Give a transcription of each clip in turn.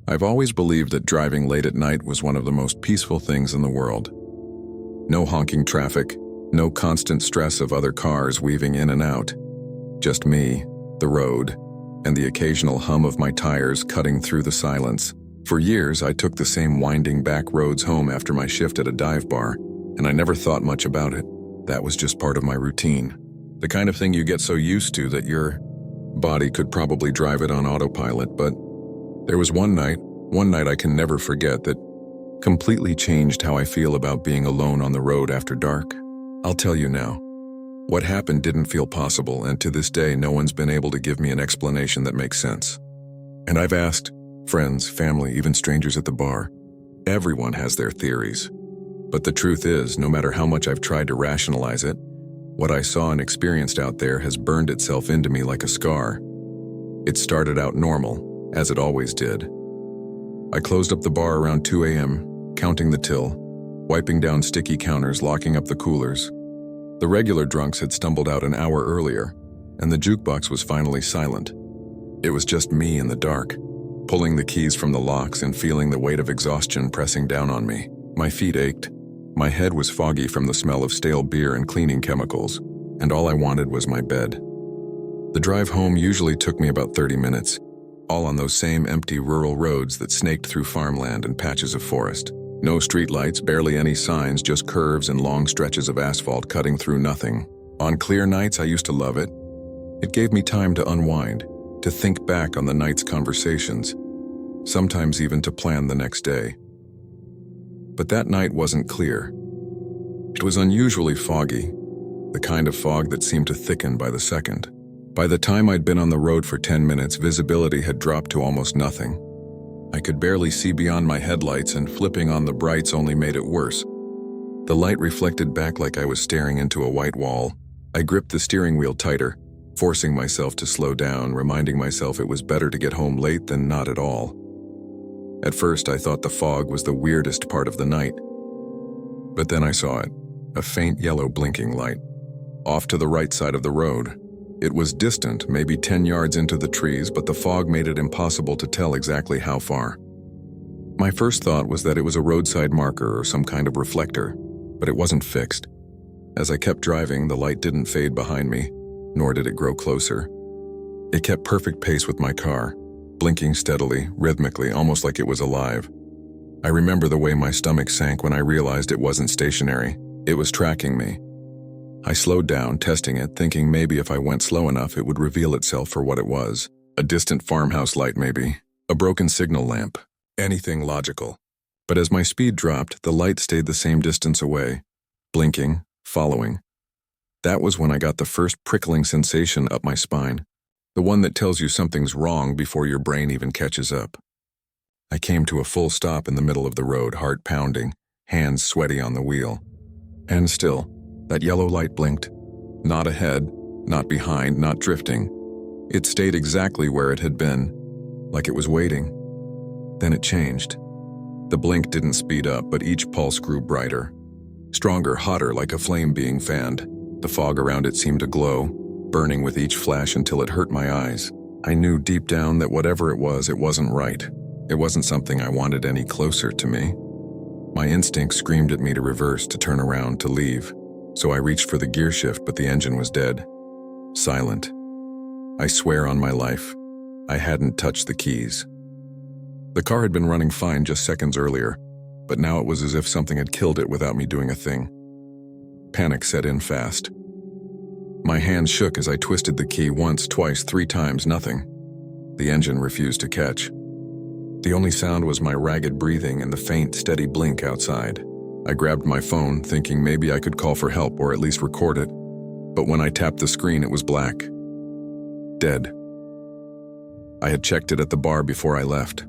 I've always believed that driving late at night was one of the most peaceful things in the world. No honking traffic, no constant stress of other cars weaving in and out. Just me, the road, and the occasional hum of my tires cutting through the silence. For years, I took the same winding back roads home after my shift at a dive bar, and I never thought much about it. That was just part of my routine. The kind of thing you get so used to that your body could probably drive it on autopilot. But there was one night I can never forget that completely changed how I feel about being alone on the road after dark. I'll tell you now. What happened didn't feel possible, and to this day, no one's been able to give me an explanation that makes sense. And I've asked friends, family, even strangers at the bar. Everyone has their theories. But the truth is, no matter how much I've tried to rationalize it, what I saw and experienced out there has burned itself into me like a scar. It started out normal, as it always did. I closed up the bar around 2 a.m., counting the till, wiping down sticky counters, locking up the coolers. The regular drunks had stumbled out an hour earlier, and the jukebox was finally silent. It was just me in the dark, pulling the keys from the locks and feeling the weight of exhaustion pressing down on me. My feet ached. My head was foggy from the smell of stale beer and cleaning chemicals, and all I wanted was my bed. The drive home usually took me about 30 minutes, all on those same empty rural roads that snaked through farmland and patches of forest. No streetlights, barely any signs, just curves and long stretches of asphalt cutting through nothing. On clear nights, I used to love it. It gave me time to unwind, to think back on the night's conversations, sometimes even to plan the next day. But that night wasn't clear. It was unusually foggy, the kind of fog that seemed to thicken by the second. By the time I'd been on the road for 10 minutes, visibility had dropped to almost nothing. I could barely see beyond my headlights, and flipping on the brights only made it worse. The light reflected back like I was staring into a white wall. I gripped the steering wheel tighter, forcing myself to slow down, reminding myself it was better to get home late than not at all. At first, I thought the fog was the weirdest part of the night. But then I saw it, a faint yellow blinking light, off to the right side of the road. It was distant, maybe 10 yards into the trees, but the fog made it impossible to tell exactly how far. My first thought was that it was a roadside marker or some kind of reflector, but it wasn't fixed. As I kept driving, the light didn't fade behind me, nor did it grow closer. It kept perfect pace with my car, blinking steadily, rhythmically, almost like it was alive. I remember the way my stomach sank when I realized it wasn't stationary. It was tracking me. I slowed down, testing it, thinking maybe if I went slow enough it would reveal itself for what it was. A distant farmhouse light maybe. A broken signal lamp. Anything logical. But as my speed dropped, the light stayed the same distance away. Blinking, following. That was when I got the first prickling sensation up my spine. The one that tells you something's wrong before your brain even catches up. I came to a full stop in the middle of the road, heart pounding, hands sweaty on the wheel. And still, that yellow light blinked. Not ahead, not behind, not drifting. It stayed exactly where it had been, like it was waiting. Then it changed. The blink didn't speed up, but each pulse grew brighter. Stronger, hotter, like a flame being fanned. The fog around it seemed to glow, burning with each flash until it hurt my eyes. I knew deep down that whatever it wasn't right. It wasn't something I wanted any closer to me. My instinct screamed at me to reverse, to turn around, to leave. So I reached for the gear shift, but the engine was dead. Silent. I swear on my life, I hadn't touched the keys. The car had been running fine just seconds earlier, but now it was as if something had killed it without me doing a thing. Panic set in fast. My hands shook as I twisted the key once, twice, 3 times, nothing. The engine refused to catch. The only sound was my ragged breathing and the faint, steady blink outside. I grabbed my phone, thinking maybe I could call for help or at least record it. But when I tapped the screen, it was black. Dead. I had checked it at the bar before I left.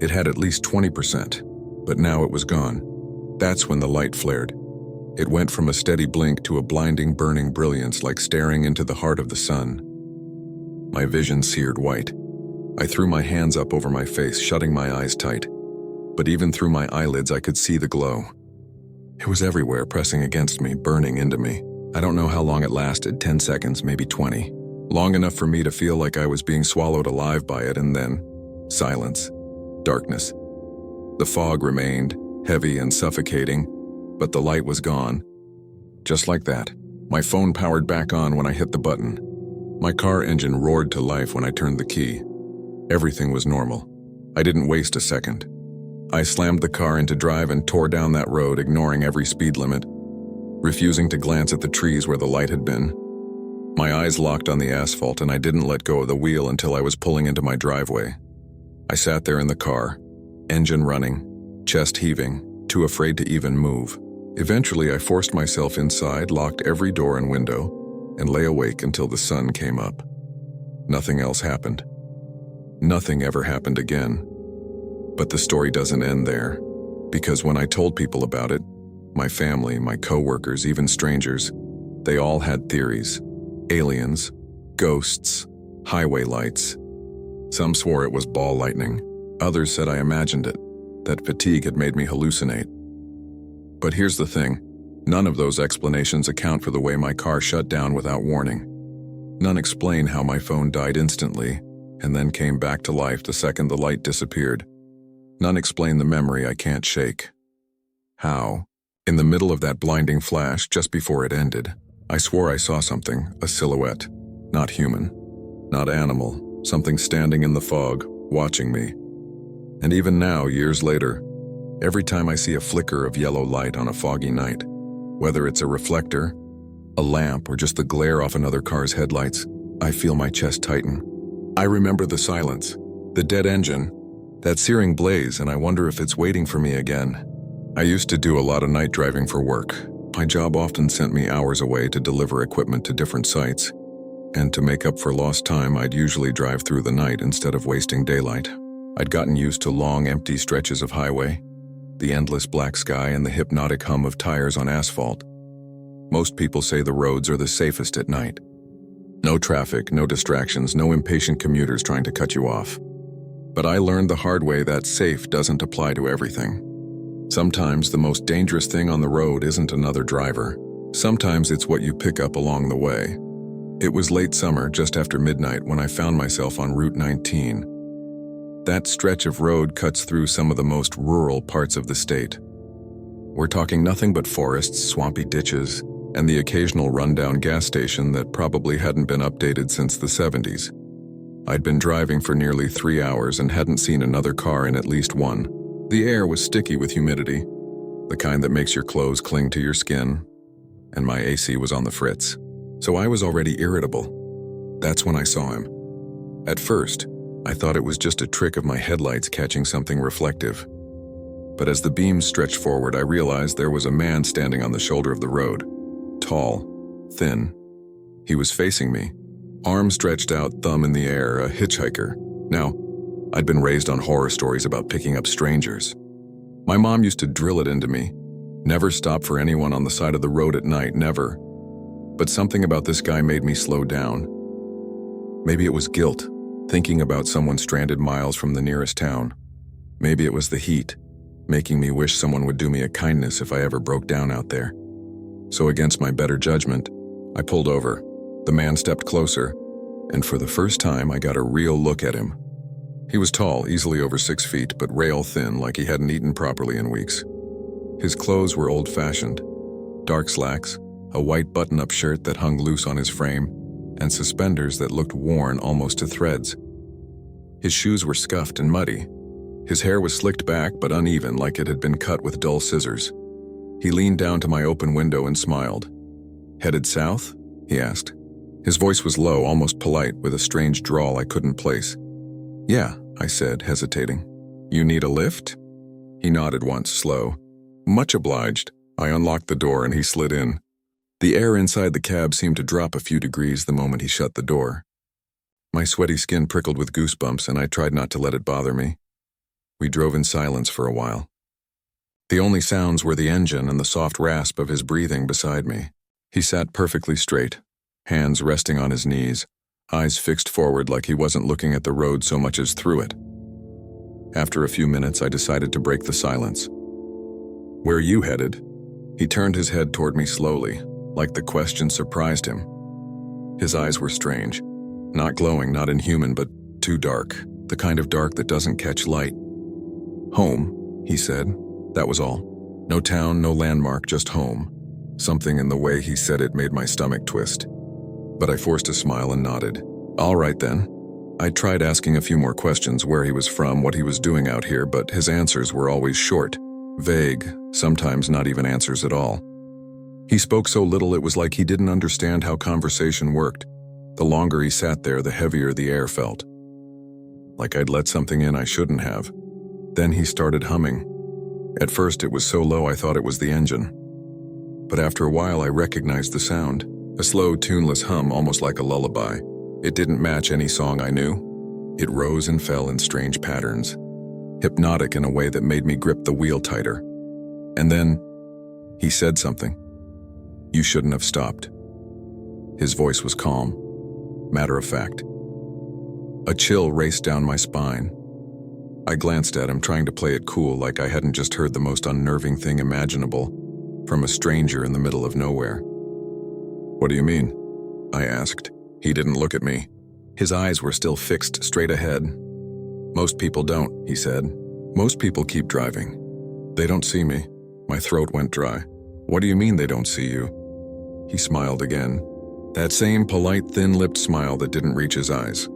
It had at least 20%, but now it was gone. That's when the light flared. It went from a steady blink to a blinding, burning brilliance, like staring into the heart of the sun. My vision seared white. I threw my hands up over my face, shutting my eyes tight. But even through my eyelids, I could see the glow. It was everywhere, pressing against me, burning into me. I don't know how long it lasted, 10 seconds, maybe 20. Long enough for me to feel like I was being swallowed alive by it, and then silence. Darkness. The fog remained, heavy and suffocating, but the light was gone. Just like that, my phone powered back on when I hit the button. My car engine roared to life when I turned the key. Everything was normal. I didn't waste a second. I slammed the car into drive and tore down that road, ignoring every speed limit, refusing to glance at the trees where the light had been. My eyes locked on the asphalt, and I didn't let go of the wheel until I was pulling into my driveway. I sat there in the car, engine running, chest heaving, too afraid to even move. Eventually, I forced myself inside, locked every door and window, and lay awake until the sun came up. Nothing else happened. Nothing ever happened again. But the story doesn't end there, because when I told people about it, my family, my coworkers, even strangers, they all had theories. Aliens, ghosts, highway lights. Some swore it was ball lightning. Others said I imagined it, that fatigue had made me hallucinate. But here's the thing, none of those explanations account for the way my car shut down without warning. None explain how my phone died instantly and then came back to life the second the light disappeared. None explain the memory I can't shake. How? In the middle of that blinding flash, just before it ended, I swore I saw something, a silhouette. Not human, not animal, something standing in the fog, watching me. And even now, years later, every time I see a flicker of yellow light on a foggy night, whether it's a reflector, a lamp, or just the glare off another car's headlights, I feel my chest tighten. I remember the silence, the dead engine, that searing blaze, and I wonder if it's waiting for me again. I used to do a lot of night driving for work. My job often sent me hours away to deliver equipment to different sites. And to make up for lost time, I'd usually drive through the night instead of wasting daylight. I'd gotten used to long, empty stretches of highway, the endless black sky, and the hypnotic hum of tires on asphalt. Most people say the roads are the safest at night. No traffic, no distractions, no impatient commuters trying to cut you off. But I learned the hard way that safe doesn't apply to everything. Sometimes the most dangerous thing on the road isn't another driver. Sometimes it's what you pick up along the way. It was late summer, just after midnight, when I found myself on Route 19. That stretch of road cuts through some of the most rural parts of the state. We're talking nothing but forests, swampy ditches, and the occasional rundown gas station that probably hadn't been updated since the 70s. I'd been driving for nearly 3 hours and hadn't seen another car in at least one. The air was sticky with humidity, the kind that makes your clothes cling to your skin, and my AC was on the fritz, so I was already irritable. That's when I saw him. At first, I thought it was just a trick of my headlights catching something reflective. But as the beams stretched forward, I realized there was a man standing on the shoulder of the road. Tall, thin. He was facing me, arms stretched out, thumb in the air, a hitchhiker. Now, I'd been raised on horror stories about picking up strangers. My mom used to drill it into me. Never stop for anyone on the side of the road at night, never. But something about this guy made me slow down. Maybe it was guilt, thinking about someone stranded miles from the nearest town. Maybe it was the heat, making me wish someone would do me a kindness if I ever broke down out there. So against my better judgment, I pulled over. The man stepped closer, and for the first time I got a real look at him. He was tall, easily over 6 feet, but rail thin, like he hadn't eaten properly in weeks. His clothes were old-fashioned. Dark slacks, a white button-up shirt that hung loose on his frame, and suspenders that looked worn almost to threads. His shoes were scuffed and muddy. His hair was slicked back but uneven, like it had been cut with dull scissors. He leaned down to my open window and smiled. "Headed south?" he asked. His voice was low, almost polite, with a strange drawl I couldn't place. "Yeah," I said, hesitating. "You need a lift?" He nodded once, slow. "Much obliged." I unlocked the door and he slid in. The air inside the cab seemed to drop a few degrees the moment he shut the door. My sweaty skin prickled with goosebumps, and I tried not to let it bother me. We drove in silence for a while. The only sounds were the engine and the soft rasp of his breathing beside me. He sat perfectly straight, hands resting on his knees, eyes fixed forward like he wasn't looking at the road so much as through it. After a few minutes, I decided to break the silence. "Where are you headed?" He turned his head toward me slowly, like the question surprised him. His eyes were strange, not glowing, not inhuman, but too dark, the kind of dark that doesn't catch light. Home, he said. That was all. No town, no landmark, just home. Something in the way he said it made my stomach twist. But I forced a smile and nodded. All right then. I tried asking a few more questions, where he was from, what he was doing out here, but his answers were always short, vague, sometimes not even answers at all. He spoke so little it was like he didn't understand how conversation worked. The longer he sat there, the heavier the air felt. Like I'd let something in I shouldn't have. Then he started humming. At first it was so low I thought it was the engine. But after a while I recognized the sound, a slow, tuneless hum almost like a lullaby. It didn't match any song I knew. It rose and fell in strange patterns, hypnotic in a way that made me grip the wheel tighter. And then, he said something. You shouldn't have stopped. His voice was calm, matter of fact. A chill raced down my spine. I glanced at him, trying to play it cool, like I hadn't just heard the most unnerving thing imaginable from a stranger in the middle of nowhere. What do you mean? I asked. He didn't look at me. His eyes were still fixed straight ahead. Most people don't, he said. Most people keep driving. They don't see me. My throat went dry. What do you mean they don't see you? He smiled again. That same polite, thin-lipped smile that didn't reach his eyes.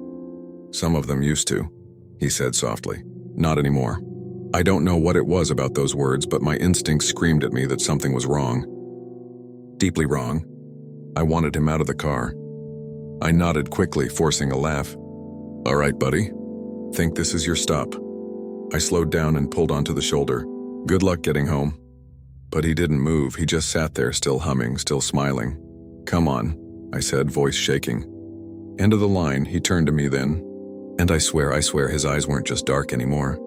Some of them used to, he said softly. Not anymore. I don't know what it was about those words, but my instincts screamed at me that something was wrong. Deeply wrong. I wanted him out of the car. I nodded quickly, forcing a laugh. All right, buddy. Think this is your stop. I slowed down and pulled onto the shoulder. Good luck getting home. But he didn't move. He just sat there, still humming, still smiling. Come on, I said, voice shaking. End of the line, he turned to me then. And I swear, his eyes weren't just dark anymore.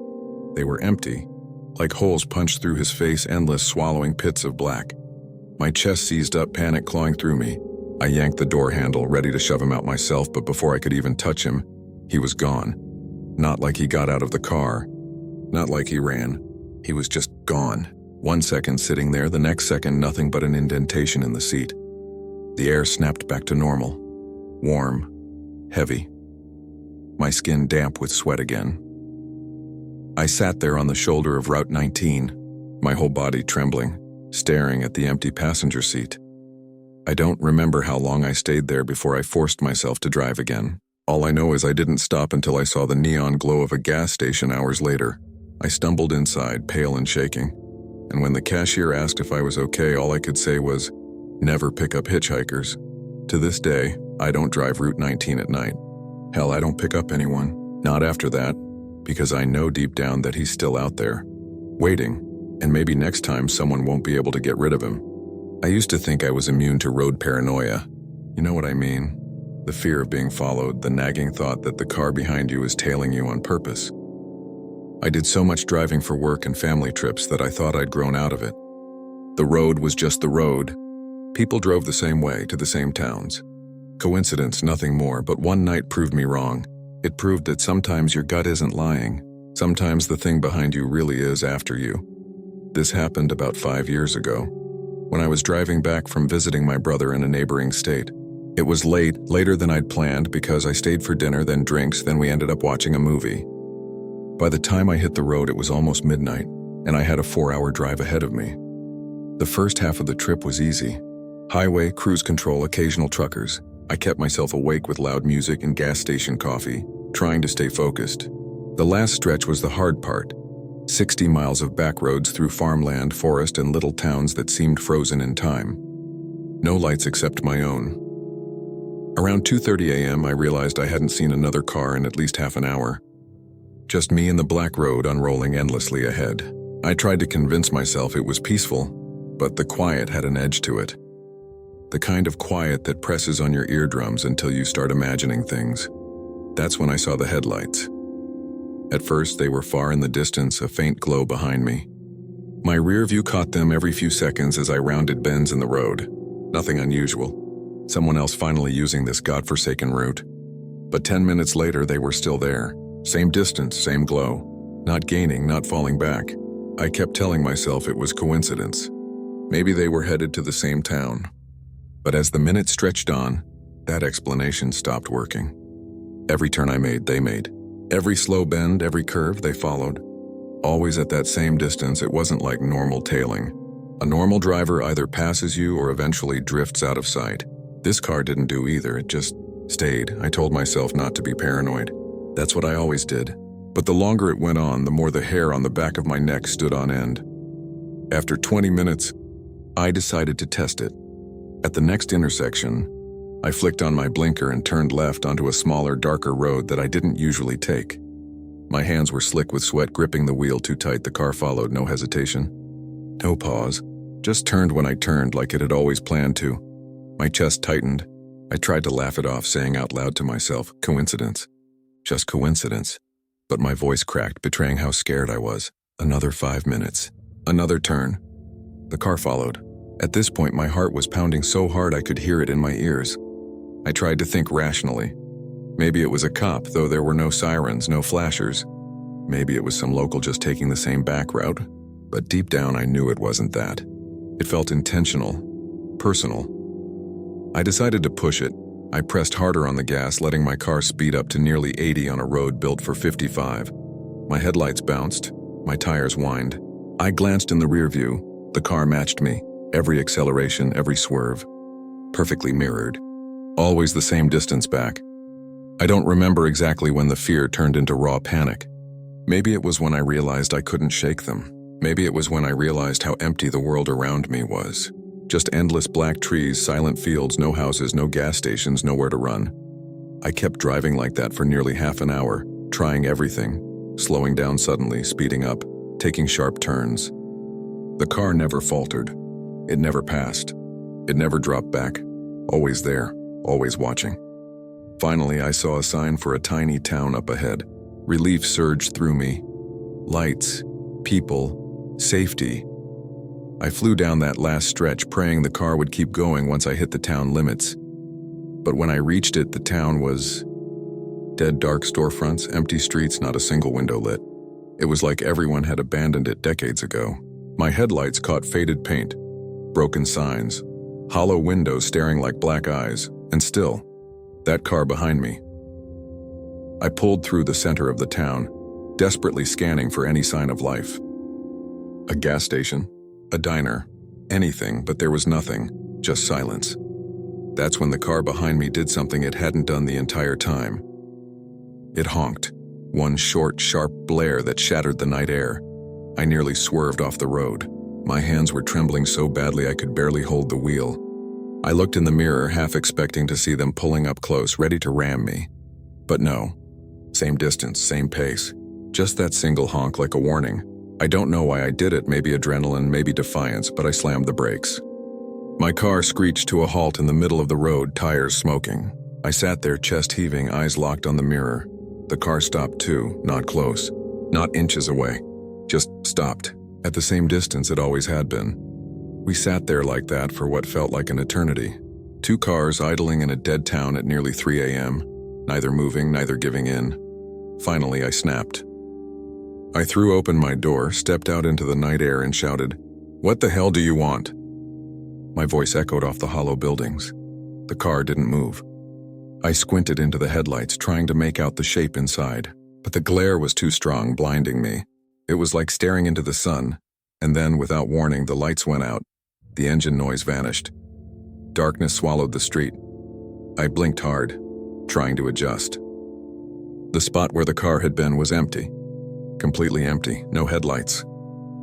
They were empty, like holes punched through his face, endless swallowing pits of black. My chest seized up, panic clawing through me. I yanked the door handle, ready to shove him out myself, but before I could even touch him, he was gone. Not like he got out of the car. Not like he ran. He was just gone. 1 second sitting there, the next second nothing but an indentation in the seat. The air snapped back to normal. Warm. Heavy. My skin damp with sweat again. I sat there on the shoulder of Route 19, my whole body trembling, staring at the empty passenger seat. I don't remember how long I stayed there before I forced myself to drive again. All I know is I didn't stop until I saw the neon glow of a gas station hours later. I stumbled inside, pale and shaking, and when the cashier asked if I was okay, all I could say was, never pick up hitchhikers. To this day, I don't drive Route 19 at night. Hell, I don't pick up anyone. Not after that, because I know deep down that he's still out there, waiting, and maybe next time someone won't be able to get rid of him. I used to think I was immune to road paranoia. You know what I mean? The fear of being followed, the nagging thought that the car behind you is tailing you on purpose. I did so much driving for work and family trips that I thought I'd grown out of it. The road was just the road. People drove the same way to the same towns. Coincidence, nothing more, but one night proved me wrong. It proved that sometimes your gut isn't lying. Sometimes the thing behind you really is after you. This happened about 5 years ago, when I was driving back from visiting my brother in a neighboring state. It was late, later than I'd planned because I stayed for dinner, then drinks, then we ended up watching a movie. By the time I hit the road, it was almost midnight, and I had a 4-hour drive ahead of me. The first half of the trip was easy. Highway, cruise control, occasional truckers. I kept myself awake with loud music and gas station coffee, trying to stay focused. The last stretch was the hard part. 60 miles of back roads through farmland, forest, and little towns that seemed frozen in time. No lights except my own. Around 2:30 a.m., I realized I hadn't seen another car in at least half an hour. Just me and the black road unrolling endlessly ahead. I tried to convince myself it was peaceful, but the quiet had an edge to it. The kind of quiet that presses on your eardrums until you start imagining things. That's when I saw the headlights. At first, they were far in the distance, a faint glow behind me. My rear view caught them every few seconds as I rounded bends in the road. Nothing unusual. Someone else finally using this godforsaken route. But 10 minutes later, they were still there. Same distance, same glow. Not gaining, not falling back. I kept telling myself it was coincidence. Maybe they were headed to the same town. But as the minutes stretched on, that explanation stopped working. Every turn I made, they made. Every slow bend, every curve, they followed. Always at that same distance. It wasn't like normal tailing. A normal driver either passes you or eventually drifts out of sight. This car didn't do either, it just stayed. I told myself not to be paranoid. That's what I always did. But the longer it went on, the more the hair on the back of my neck stood on end. After 20 minutes, I decided to test it. At the next intersection, I flicked on my blinker and turned left onto a smaller, darker road that I didn't usually take. My hands were slick with sweat, gripping the wheel too tight. The car followed, no hesitation, no pause. Just turned when I turned, like it had always planned to. My chest tightened. I tried to laugh it off, saying out loud to myself, coincidence. Just coincidence. But my voice cracked, betraying how scared I was. Another 5 minutes. Another turn. The car followed. At this point, my heart was pounding so hard I could hear it in my ears. I tried to think rationally. Maybe it was a cop, though there were no sirens, no flashers. Maybe it was some local just taking the same back route. But deep down, I knew it wasn't that. It felt intentional, personal. I decided to push it. I pressed harder on the gas, letting my car speed up to nearly 80 on a road built for 55. My headlights bounced, my tires whined. I glanced in the rear view. The car matched me. Every acceleration, every swerve. Perfectly mirrored. Always the same distance back. I don't remember exactly when the fear turned into raw panic. Maybe it was when I realized I couldn't shake them. Maybe it was when I realized how empty the world around me was. Just endless black trees, silent fields, no houses, no gas stations, nowhere to run. I kept driving like that for nearly half an hour, trying everything, slowing down suddenly, speeding up, taking sharp turns. The car never faltered. It never passed. It never dropped back. Always there, always watching. Finally, I saw a sign for a tiny town up ahead. Relief surged through me. Lights, people, safety. I flew down that last stretch, praying the car would keep going once I hit the town limits. But when I reached it, the town was dead, dark storefronts, empty streets, not a single window lit. It was like everyone had abandoned it decades ago. My headlights caught faded paint, broken signs, hollow windows staring like black eyes, and still, that car behind me. I pulled through the center of the town, desperately scanning for any sign of life. A gas station, a diner, anything, but there was nothing, just silence. That's when the car behind me did something it hadn't done the entire time. It honked, one short, sharp blare that shattered the night air. I nearly swerved off the road. My hands were trembling so badly I could barely hold the wheel. I looked in the mirror, half expecting to see them pulling up close, ready to ram me. But no. Same distance, same pace. Just that single honk, like a warning. I don't know why I did it, maybe adrenaline, maybe defiance, but I slammed the brakes. My car screeched to a halt in the middle of the road, tires smoking. I sat there, chest heaving, eyes locked on the mirror. The car stopped too, not close, not inches away. Just stopped, at the same distance it always had been. We sat there like that for what felt like an eternity. Two cars idling in a dead town at nearly 3 a.m., neither moving, neither giving in. Finally, I snapped. I threw open my door, stepped out into the night air and shouted, "What the hell do you want?" My voice echoed off the hollow buildings. The car didn't move. I squinted into the headlights, trying to make out the shape inside, but the glare was too strong, blinding me. It was like staring into the sun, and then, without warning, the lights went out. The engine noise vanished. Darkness swallowed the street. I blinked hard, trying to adjust. The spot where the car had been was empty. Completely empty. No headlights.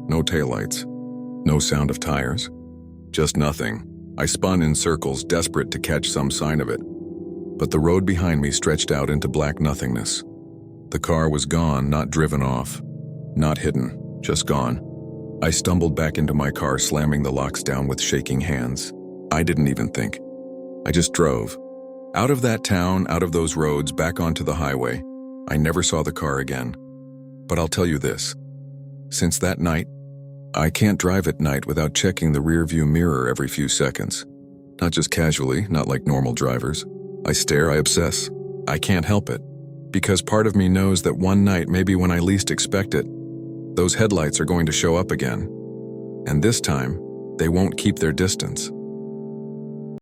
No taillights. No sound of tires. Just nothing. I spun in circles, desperate to catch some sign of it. But the road behind me stretched out into black nothingness. The car was gone, not driven off. Not hidden, just gone. I stumbled back into my car, slamming the locks down with shaking hands. I didn't even think. I just drove. Out of that town, out of those roads, back onto the highway. I never saw the car again. But I'll tell you this. Since that night, I can't drive at night without checking the rearview mirror every few seconds. Not just casually, not like normal drivers. I stare, I obsess. I can't help it. Because part of me knows that one night, maybe when I least expect it, those headlights are going to show up again. And this time, they won't keep their distance.